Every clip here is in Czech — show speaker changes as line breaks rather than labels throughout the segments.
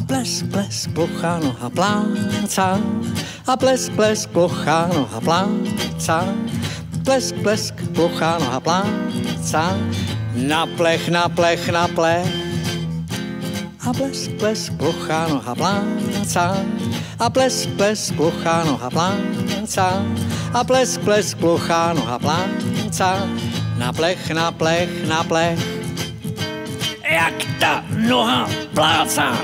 A blesk, blesk, plochá noha plácá. A blesk, blesk, plochá noha plácá. Blesk, blesk, plochá noha plácá. Na plech, na plech, na plech. A blesk, blesk, plochá noha plácá. A blesk, blesk, plochá noha plácá. A blesk, blesk, plochá noha plácá. Na plech, na plech, na plech. Jak ta noha plácá.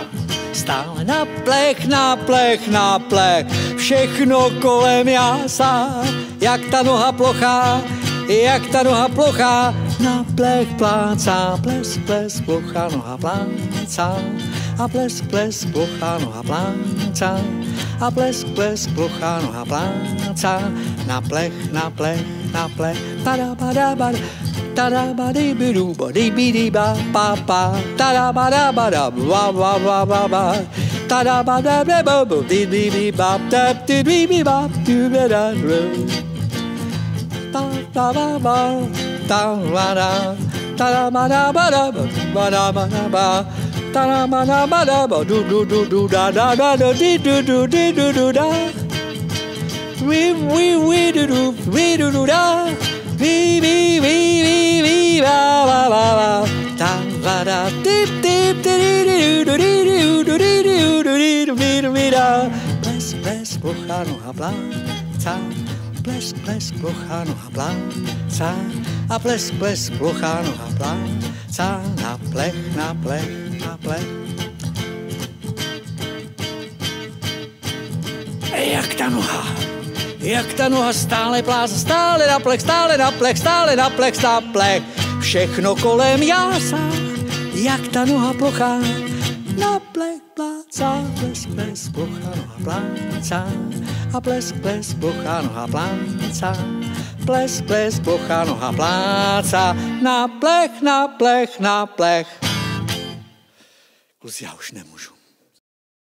Stále na plech, na plech, na plech. Všechno kolem jásá. Jak ta noha plochá, jak ta noha plochá. Na plech plácá, blesk, blesk, plochá noha plácá. A blesk, blesk, plochá noha plácá. A blesk, blesk, plochá noha plácá. Na plech, na plech, na plech. Tada, bada, bada. Tada, badi, bidu, badi, bidi, ba, pa, pa. Tada, bada, bada, ba, ba, ba, ba, ba. Tada, bada, ba, ba, ba, di, di, di, ba, da, di, di, di, ba, di, ba, da, da. Ta, ta, ba, ba. Ta, ba, da. Tada, bada, bada, bada, bada, ba. Tada, bada, bada, ba, du, du, du, du, da, da, da, da, di, du, du, di, du, du, da. We, du, du, we, du, du, da. Vi, vi, vi, vi, vi, va, va, va, va. Ta, va, da, dip, dip, di, di, du, di, du, du, di, du, du, di, du, di, du, di, da. Blesk, blesk, plochá noha plácá. Blesk, blesk, plochá noha plácá. A blesk, blesk, plochá noha plácá. Na plech, na plech, na plech. Jak ta noha stále plácá, stále na plech, stále na plech, stále na plech, na plech. Všechno kolem jásá, jak ta noha plochá. Na plech plácá, blesk, blesk, plochá noha plácá. A blesk, blesk, plochá noha plácá. Blesk, blesk, plochá noha plácá. Na plech, na plech, na plech. Kluci, já už nemůžu.